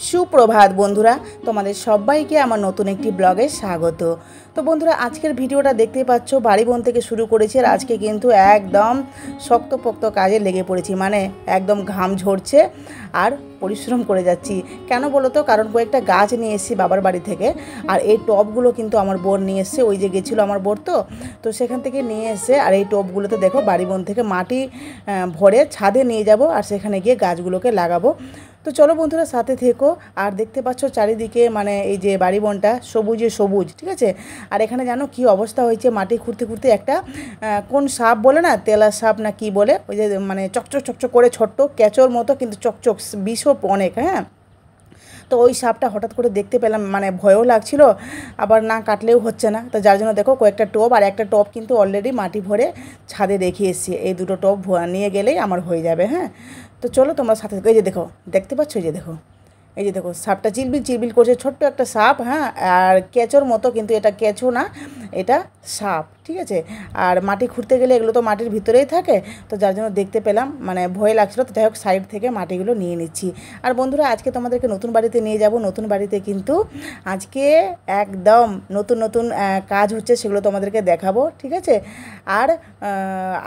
সুপ্রভাত বন্ধুরা, তোমাদের সবাইকে আমার নতুন একটি ব্লগে স্বাগত। তো বন্ধুরা, আজকের ভিডিওটা দেখতে পাচ্ছ বাড়ি বোন থেকে শুরু করেছি। আর আজকে কিন্তু একদম শক্তপোক্ত কাজে লেগে পড়েছি, মানে একদম ঘাম ঝরছে আর পরিশ্রম করে যাচ্ছি। কেন বলো তো? কারণ কয়েকটা গাছ নিয়ে এসেছি বাবার বাড়ি থেকে, আর এই টবগুলো কিন্তু আমার বোন নিয়ে এসছে। ওই যে গেছিলো আমার বোর, তো সেখান থেকে নিয়ে এসে, আর এই টবগুলোতে দেখো বাড়ি বোন থেকে মাটি ভরে ছাদে নিয়ে যাব আর সেখানে গিয়ে গাছগুলোকে লাগাবো। তো চলো বন্ধুরা, সাথে থেকো। আর দেখতে পাচ্ছ চারিদিকে মানে এই যে বাড়ি বনটা সবুজে সবুজ, ঠিক আছে। আর এখানে জানো কি অবস্থা হয়েছে? মাটি খুঁড়তে খুঁড়তে একটা কোন সাপ বলে না, তেলা সাপ না কি বলে, ওই যে মানে চকচক চকচক করে ছোট্ট কেঁচোর মতো কিন্তু চকচক, বিষও অনেক। হ্যাঁ, তো ওই সাপটা হঠাৎ করে দেখতে পেলাম, মানে ভয়ও লাগছিল, আবার না কাটলেও হচ্ছে না। তো যার জন্য দেখো কয়েকটা টব, আর একটা টব কিন্তু অলরেডি মাটি ভরে ছাদে রেখে এসেছি। এই দুটো টব নিয়ে গেলেই আমার হয়ে যাবে। হ্যাঁ, তো চলো তোমরা সাথে, এই যে দেখো, দেখতে পাচ্ছ? এই যে দেখো সাপটা চিলবিল চিলবিল করছে, ছোট্ট একটা সাপ। হ্যাঁ, আর কেঁচোর মতো, কিন্তু এটা কেঁচো না, এটা সাপ, ঠিক আছে। আর মাটি খুঁড়তে গেলে এগুলো তো মাটির ভিতরেই থাকে, তো যার জন্য দেখতে পেলাম, মানে ভয় লাগছিলো। তো যাই হোক, সাইড থেকে মাটিগুলো নিয়ে নিচ্ছি। আর বন্ধুরা, আজকে তোমাদেরকে নতুন বাড়িতে নিয়ে যাব। নতুন বাড়িতে কিন্তু আজকে একদম নতুন নতুন কাজ হচ্ছে, সেগুলো তোমাদেরকে দেখাবো, ঠিক আছে। আর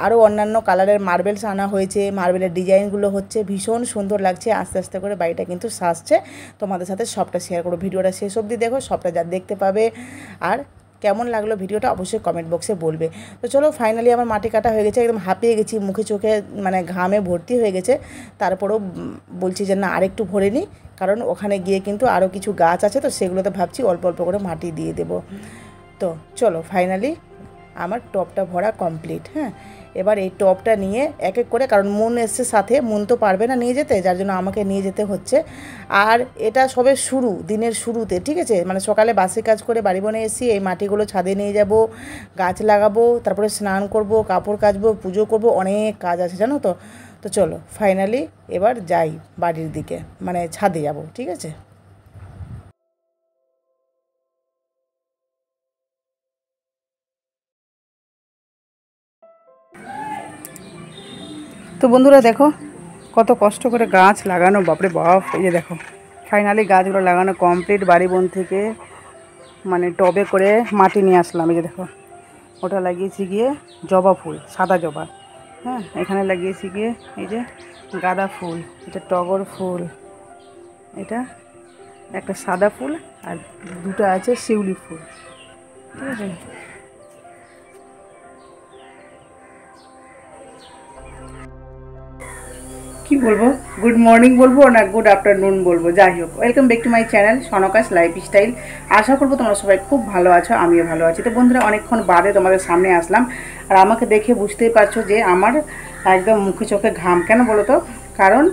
আরও অন্যান্য কালারের মার্বেলস আনা হয়েছে, মার্বেলের ডিজাইনগুলো হচ্ছে, ভীষণ সুন্দর লাগছে। আস্তে আস্তে করে বাড়িটা কিন্তু সাজছে। তোমাদের সাথে সবটা শেয়ার করো, ভিডিওটা শেষ অবধি দেখো, সবটা যা দেখতে পাবে। আর কেমন লাগলো ভিডিওটা অবশ্যই কমেন্ট বক্সে বলবে। তো চলো, ফাইনালি আমার মাটি কাটা হয়ে গেছে, একদম হাঁপিয়ে গেছি, মুখে চোখে মানে ঘামে ভর্তি হয়ে গেছে। তারপরেও বলছি যে না, আরেকটু ভরে নিই, কারণ ওখানে গিয়ে কিন্তু আরও কিছু গাছ আছে, তো সেগুলোতে ভাবছি অল্প অল্প করে মাটি দিয়ে দেবো। তো চলো, ফাইনালি আমার টবটা ভরা কমপ্লিট। হ্যাঁ, এবার এই টবটা নিয়ে এক এক করে, কারণ মুন এসছে সাথে, মুন তো পারবে না নিয়ে যেতে, যার জন্য আমাকে নিয়ে যেতে হচ্ছে। আর এটা সবে শুরু, দিনের শুরুতে, ঠিক আছে। মানে সকালে বাসি কাজ করে বাড়ি বনে এসি, এই মাটিগুলো ছাদে নিয়ে যাব, গাছ লাগাবো, তারপরে স্নান করব, কাপড় কাচবো, পুজো করব, অনেক কাজ আছে জানো তো। তো চলো ফাইনালি এবার যাই বাড়ির দিকে, মানে ছাদে যাব, ঠিক আছে। তো বন্ধুরা দেখো, কত কষ্ট করে গাছ লাগানো, বাপরে বাপ। এই যে দেখো, ফাইনালি গাছগুলো লাগানো কমপ্লিট। বাড়ি বোন থেকে মানে টবে করে মাটি নিয়ে আসলাম। এই যে দেখো, ওটা লাগিয়েছি গিয়ে জবা ফুল, সাদা জবা। হ্যাঁ, এখানে লাগিয়েছি গিয়ে এই যে গাঁদা ফুল, এটা টগর ফুল, এটা একটা সাদা ফুল, আর দুটো আছে শিউলি ফুল, ঠিক আছে। কি বলবো, গুড মর্নিং বলবো না গুড আফটারনুন বলবো, যাই হোক, welcome back to my channel সনকাস লাইফস্টাইল। আশা করবো তোমরা সবাই খুব ভালো আছো, আমিও ভালো আছি। তো বন্ধুরা, অনেকক্ষণ বাদে তোমাদের সামনে আসলাম, আর আমাকে দেখে বুঝতেই পারছো যে আমার একদম মুখে চোখে ঘাম। কেন বলো তো? কারণ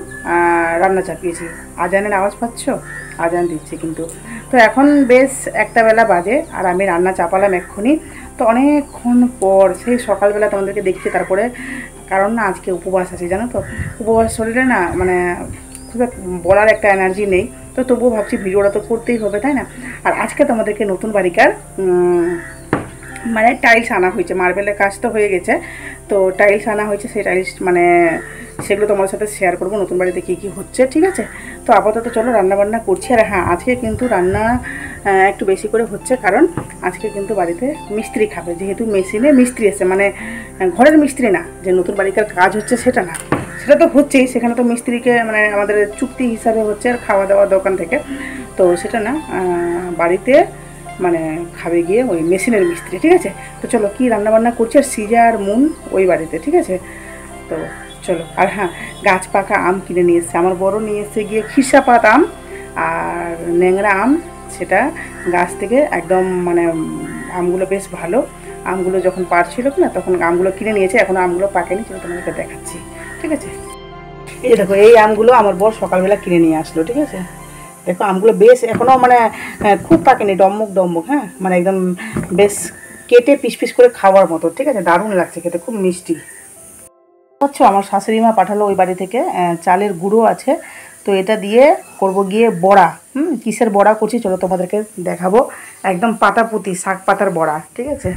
রান্না চাপিয়েছি। আজানের আওয়াজ পাচ্ছ? আজান দিচ্ছে কিন্তু। তো এখন বেশ একটা বেলা বাজে, আর আমি রান্না চাপালাম এক্ষুনি। তো অনেকক্ষণ পর সেই সকালবেলা তোমাদেরকে দেখছি, তারপরে কারণ না আজকে উপবাস আছে জানো তো। উপবাস শরীরে না মানে খুব বলার একটা এনার্জি নেই, তো তবুও ভাবছি ভিডিওটা তো করতেই হবে, তাই না। আর আজকে তোমাদেরকে নতুন বাড়িকার মানে টাইলস আনা হয়েছে, মার্বেলের কাজ তো হয়ে গেছে, তো টাইলস আনা হয়েছে। সেই টাইলস মানে সেগুলো তোমার সাথে শেয়ার করবো, নতুন বাড়িতে কী কী হচ্ছে, ঠিক আছে। তো আপাতত চলো রান্নাবান্না করছি। আর হ্যাঁ, আজকে কিন্তু রান্না একটু বেশি করে হচ্ছে, কারণ আজকে কিন্তু বাড়িতে মিস্ত্রি খাবে, যেহেতু মেশিনে মিস্ত্রি এসে, মানে ঘরের মিস্ত্রি না, যে নতুন বাড়িকার কাজ হচ্ছে সেটা না, সেটা তো হচ্ছেই, সেখানে তো মিস্ত্রিকে মানে আমাদের চুক্তি হিসাবে হচ্ছে, আর খাওয়া দাওয়া দোকান থেকে, তো সেটা না, বাড়িতে মানে খাবে গিয়ে ওই মেশিনের মিস্ত্রি, ঠিক আছে। তো চলো কী রান্নাবান্না করছি, আর সিজা আর মুন ওই বাড়িতে, ঠিক আছে। তো চলো। আর হ্যাঁ, গাছ পাকা আম কিনে নিয়ে এসছে, আমার বড় নিয়ে এসছে গিয়ে খিরসাপাত আম আর ন্যাংরা আম, সেটা গাছ থেকে একদম মানে আমগুলো বেশ ভালো। আমগুলো যখন পারছিল না, তখন আমগুলো কিনে নিয়েছে, এখনও আমগুলো পাকেনি, সেটা তোমাদেরকে দেখাচ্ছি, ঠিক আছে। এই দেখো, এই আমগুলো আমার বর সকালবেলা কিনে নিয়ে আসলো, ঠিক আছে। দেখো আমগুলো বেশ এখনও মানে খুব পাকেনি, ডম্মুক ডম্মুক। হ্যাঁ, মানে একদম বেশ কেটে পিস পিস করে খাওয়ার মতো, ঠিক আছে। দারুণ লাগছে খেতে, খুব মিষ্টি। আচ্ছা, আমার শাশুড়ি মা পাঠালো ওই বাড়ি থেকে চালের গুঁড়ো আছে, তো এটা দিয়ে করব গিয়ে বড়া। কিসের বড়া করছি চলো তোমাদেরকে দেখাবো, একদম পাতাপুতি শাক পাতার বড়া, ঠিক আছে।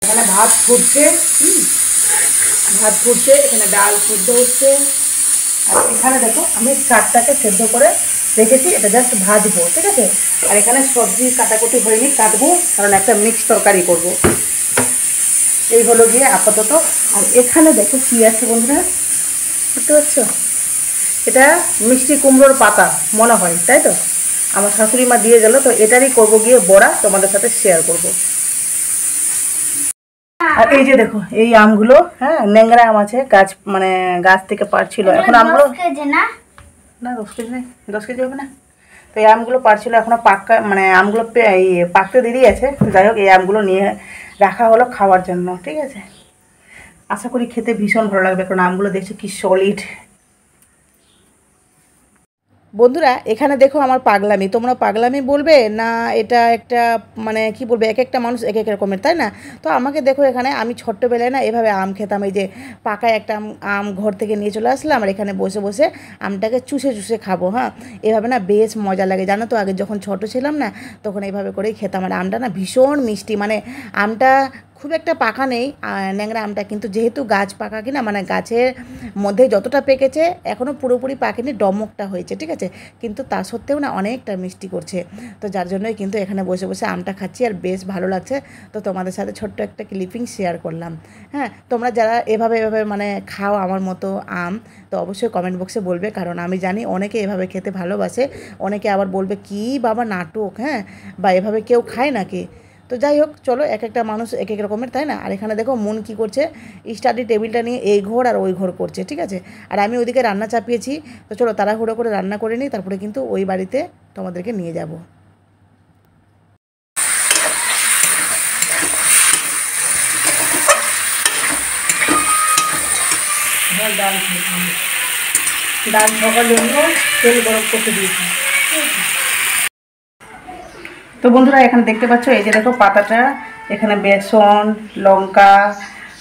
এখানে ভাত ফুটছে, এখানে ডাল সিদ্ধ হচ্ছে, আর এখানে দেখো আমি শাকটাকে সেদ্ধ করে রেখেছি, এটা জাস্ট ভাজবো, ঠিক আছে। আর এখানে সবজি কাটাকুটি হয়নি, কাটবো, কারণ একটা মিক্স তরকারি করব। এই হলো গিয়ে আপাতত। আর এখানে দেখো কী আছে বন্ধুরা, বুঝতে পারছো? এটা মিষ্টি কুমড়োর পাতা মনে হয়, তাই তো? আমার শাশুড়ি মা দিয়ে গেল, তো এটারই করবো গিয়ে বড়া, তোমাদের সাথে শেয়ার করব। আর এই যে দেখো এই আমগুলো, হ্যাঁ ন্যাংরা আম আছে, গাছ মানে গাছ থেকে পাড়ছিল, এখন আমগুলো না 10 কেজি নেই, 10 কেজি হবে না। তো এই আমগুলো পাড়ছিল, এখনো পাকা মানে আমগুলো পাকতে দেরি আছে। যাই হোক এই আমগুলো নিয়ে রাখা হলো খাওয়ার জন্য, ঠিক আছে। আশা করি খেতে ভীষণ ভালো লাগবে, কারণ আমগুলো দেখছো কি সলিড। বন্ধুরা এখানে দেখো আমার পাগলামি, তোমরা পাগলামি বলবে না এটা একটা মানে কি বলবে, এক একটা মানুষ এক এক রকমের, তাই না? তো আমাকে দেখো এখানে, আমি ছোট্টবেলায় না এভাবে আম খেতাম, এই যে পাকা একটা আম ঘর থেকে নিয়ে চলে আসলাম, আর এখানে বসে বসে আমটাকে চুষে চুষে খাবো। হ্যাঁ, এভাবে না বেশ মজা লাগে, জানো তো? আগে যখন ছোট ছিলাম না, তখন এইভাবে করেই খেতাম। আর আমটা না ভীষণ মিষ্টি, মানে আমটা খুব একটা পাকা নেই ন্যাংরা আমটা, কিন্তু যেহেতু গাছ পাকা কিনা মানে গাছের মধ্যে যতটা পেকেছে এখনও পুরোপুরি পাকেনি, ডমকটা হয়েছে, ঠিক আছে। কিন্তু তা সত্ত্বেও না অনেকটা মিষ্টি করছে, তো যার জন্যই কিন্তু এখানে বসে বসে আমটা খাচ্ছি, আর বেশ ভালো লাগছে। তো তোমাদের সাথে ছোট্ট একটা ক্লিপিং শেয়ার করলাম। হ্যাঁ, তোমরা যারা এভাবে মানে খাও আমার মতো আম, তো অবশ্যই কমেন্ট বক্সে বলবে, কারণ আমি জানি অনেকে এভাবে খেতে ভালোবাসে, অনেকে আবার বলবে কি বাবা নাটক, হ্যাঁ বা এভাবে কেউ খায় নাকি। তো যাই হোক চলো, এক একটা মানুষ এক এক রকমের, তাই না? আর এখানে দেখো মন কি করছে, স্টাডি টেবিলটা নিয়ে এই ঘর আর ওই ঘর করছে, ঠিক আছে। আর আমি ওইদিকে রান্না চাপিয়েছি, তো চলো তাড়াহুড়ো করে রান্না করে নিই, তারপরে কিন্তু ওই বাড়িতে তোমাদেরকে নিয়ে যাব। ডাল ঢোকার জন্য তেল গরম করতে দিয়েছি। তো বন্ধুরা এখানে দেখতে পাচ্ছ, এই যে দেখো পাতাটা, এখানে বেসন, লঙ্কা,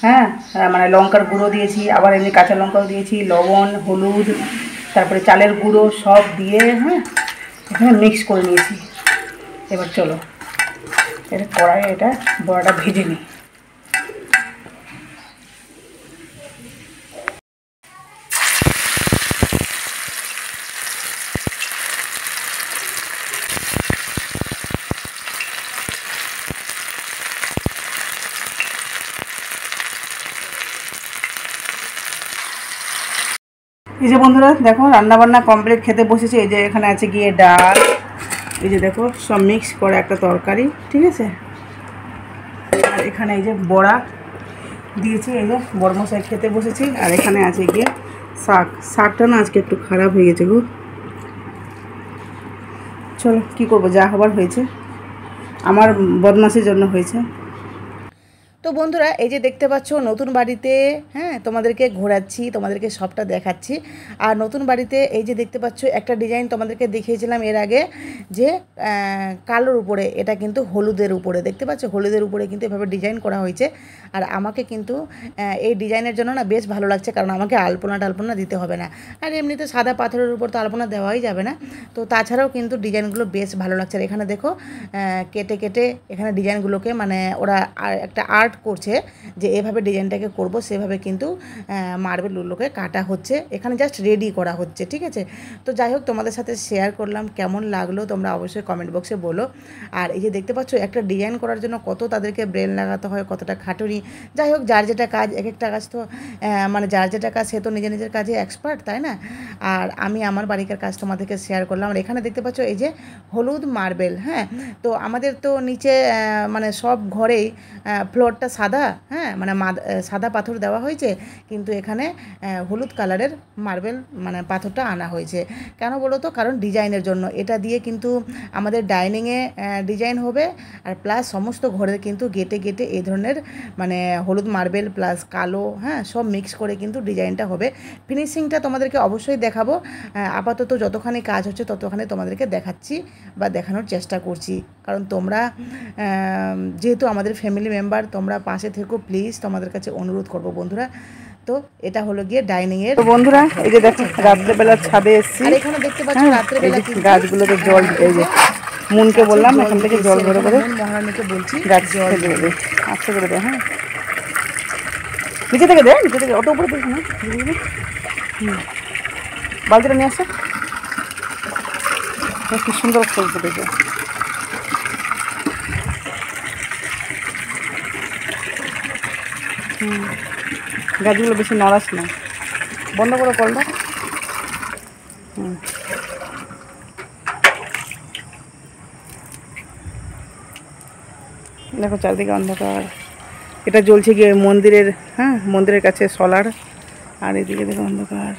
হ্যাঁ মানে লঙ্কার গুঁড়ো দিয়েছি, আবার এমনি কাঁচা লঙ্কাও দিয়েছি, লবণ, হলুদ, তারপরে চালের গুঁড়ো সব দিয়ে, হ্যাঁ এখানে মিক্স করে নিয়েছি। এবার চলো এটা কড়াইয়ে এটা বড়াটা ভেজে নিই। এই যে বন্ধুরা দেখো রান্নাবান্না কমপ্লিট, খেতে বসেছি। এই যে এখানে আছে গিয়ে ডাল, এই যে দেখো সব মিক্স করে একটা তরকারি, ঠিক আছে। আর এখানে এই যে বড়া দিয়েছি, এই যে বড় মশাই খেতে বসেছি। আর এখানে আছে গিয়ে শাকটা না আজকে একটু খারাপ হয়ে গেছে গো, চলো কী করবো, যা হবার হয়েছে, আমার বদমাশির জন্য হয়েছে। তো বন্ধুরা এই যে দেখতে পাচ্ছ নতুন বাড়িতে, হ্যাঁ তোমাদেরকে ঘোরাচ্ছি, তোমাদেরকে সবটা দেখাচ্ছি। আর নতুন বাড়িতে এই যে দেখতে পাচ্ছ একটা ডিজাইন তোমাদেরকে দেখিয়েছিলাম এর আগে, যে কালোর উপরে, এটা কিন্তু হলুদের উপরে, দেখতে পাচ্ছ হলুদের উপরে কিন্তু এভাবে ডিজাইন করা হয়েছে। আর আমাকে কিন্তু এই ডিজাইনের জন্য না বেশ ভালো লাগছে, কারণ আমাকে আলপনা দিতে হবে না। আর এমনিতে সাদা পাথরের উপর তো আলপনা দেওয়াই যাবে না, তো তাছাড়াও কিন্তু ডিজাইনগুলো বেশ ভালো লাগছে। আর এখানে দেখো কেটে কেটে এখানে ডিজাইনগুলোকে মানে ওরা একটা আর্ট করছে, যে এভাবে ডিজাইনটাকে করব, সেভাবে কিন্তু মার্বেলগুলোকে কাটা হচ্ছে, এখানে জাস্ট রেডি করা হচ্ছে, ঠিক আছে। তো যাই হোক তোমাদের সাথে শেয়ার করলাম, কেমন লাগলো তোমরা অবশ্যই কমেন্ট বক্সে বলো। আর এই যে দেখতে পাচ্ছ একটা ডিজাইন করার জন্য কত তাদেরকে ব্রেন লাগাতে হয়, কতটা খাটুনি। যাই হোক যার যেটা কাজ, এক একটা কাজ তো মানে যার যেটা কাজ সে তো নিজের নিজের কাজে এক্সপার্ট, তাই না? আর আমি আমার বাড়িকার কাজ তোমাদেরকে শেয়ার করলাম। আর এখানে দেখতে পাচ্ছ এই যে হলুদ মার্বেল, হ্যাঁ তো আমাদের তো নিচে মানে সব ঘরেই ফ্লোরটা সাদা, হ্যাঁ মানে সাদা পাথর দেওয়া হয়েছে, কিন্তু এখানে হলুদ কালারের মার্বেল মানে পাথরটা আনা হয়েছে। কেন বলো তো? কারণ ডিজাইনের জন্য। এটা দিয়ে কিন্তু আমাদের ডাইনিংয়ে ডিজাইন হবে, আর প্লাস সমস্ত ঘরের কিন্তু গেটে গেটে এই ধরনের মানে হলুদ মার্বেল প্লাস কালো, হ্যাঁ সব মিক্স করে কিন্তু ডিজাইনটা হবে। ফিনিশিংটা তোমাদেরকে অবশ্যই দেখাবো, আপাতত যতখানি কাজ হচ্ছে ততখানি তোমাদেরকে দেখাচ্ছি বা দেখানোর চেষ্টা করছি, কারণ তোমরা যেহেতু আমাদের ফ্যামিলি মেম্বার, তোমরা পাশে থেকো প্লিজ, তোমাদের কাছে অনুরোধ করবো বন্ধুরা। তো এটা হলো গিয়ে ডাইনিং এর। তো বন্ধুরা এই যে দেখো রাত্রেবেলা ছাদে এসেছি, আর এখানে দেখতে পাচ্ছ রাত্রেবেলা গাছগুলোতে জল, এই যে মুনকে বললাম এখান থেকে জল ভরে ভরে, মহারানীকে বলছি গাছ জল দেবে, আস্তে করে দে, হ্যাঁ নিচে থেকে দে, নিচে থেকে অত উপরে দিস না, বালতিটা নিয়ে আসছে। কি সুন্দর ফুল ফুটেছে। গাছগুলো বেশি নড়াস না, বন্ধ করে কলটা। দেখো চারদিকে অন্ধকার। এটা জ্বলছে গিয়ে মন্দিরের, হ্যাঁ মন্দিরের কাছে সোলার, আর এদিকে দেখো অন্ধকার।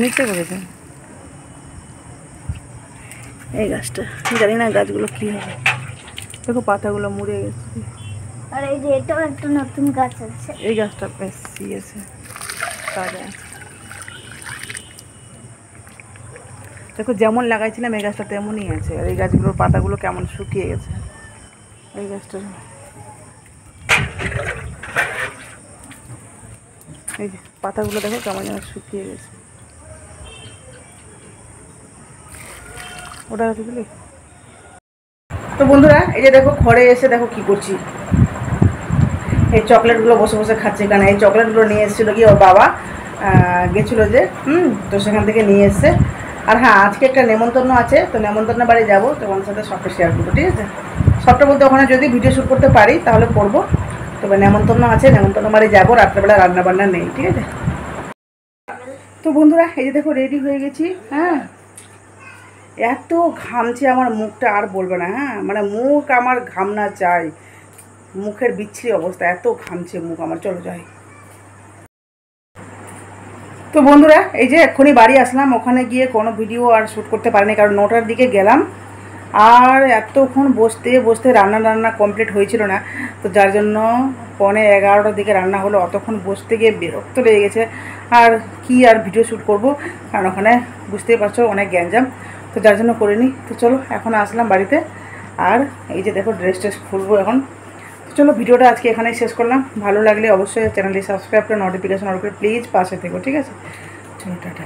নিচে করেছে এই গাছটা, জানি না গাছগুলো কি হবে। দেখো পাতাগুলো মুড়ে গেছে। আর এই যে এটাও একটা নতুন গাছ আছে, এই গাছটা বেশ আছে তাজা। দেখো যেমন লাগাইছিলাম এই গাছটা তেমনই আছে, আর এই গাছগুলোর পাতাগুলো কেমন শুকিয়ে গেছে। এই গাছটার এই যে পাতাগুলো দেখো কেমন যেন শুকিয়ে গেছে। ওটা বুঝলি। তো বন্ধুরা এই যে দেখো ঘরে এসে দেখো কি করছি, এই চকলেটগুলো বসে বসে খাচ্ছে। কারণ এই চকলেটগুলো নিয়ে এসেছিলো কি ওর বাবা গেছিলো যে, তো সেখান থেকে নিয়ে এসছে। আর হ্যাঁ আজকে একটা নেমন্তন্ন আছে, তো নেমন্তন্ন বাড়ি যাবো, তো ওনার সাথে সবটা শেয়ার করবো, ঠিক আছে। সবটা বলতে ওখানে যদি ভিডিও শ্যুট করতে পারি তাহলে করবো। তবে নেমন্তন্ন আছে, নেমন্তন্ন বাড়ি যাবো, রাত্রেবেলা রান্নাবান্না নেই, ঠিক আছে। তো বন্ধুরা এই যে দেখো রেডি হয়ে গেছি। হ্যাঁ এত ঘামছে আমার মুখটা আর বলবে না। হ্যাঁ মানে মুখ আমার ঘামনা চাই, মুখের বিচ্ছিরি অবস্থা, এত ঘামছে মুখ আমার। চলো যাই। তো বন্ধুরা এই যে এক্ষুনি বাড়ি আসলাম, ওখানে গিয়ে কোনো ভিডিও আর শ্যুট করতে পারিনি, কারণ 9টার দিকে গেলাম। আর এতক্ষণ বসতে বসতে রান্না কমপ্লিট হয়েছিল না, তো যার জন্য 11:15টার দিকে রান্না হলো। অতক্ষণ বসতে গিয়ে বিরক্ত লেগে গেছে। আর কি আর ভিডিও শ্যুট করব, কারণ ওখানে বুঝতেই পারছো অনেক গ্যাঞ্জাম, তো যার জন্য করিনি। তো চলো এখন আসলাম বাড়িতে, আর এই যে দেখো ড্রেস খুলবো এখন। তো চলো ভিডিওটা আজকে এখানেই শেষ করলাম। ভালো লাগলে অবশ্যই চ্যানেলটি সাবস্ক্রাইব করে নোটিফিকেশন অন করে প্লিজ পাশে থেকো, ঠিক আছে। চলো টাটা।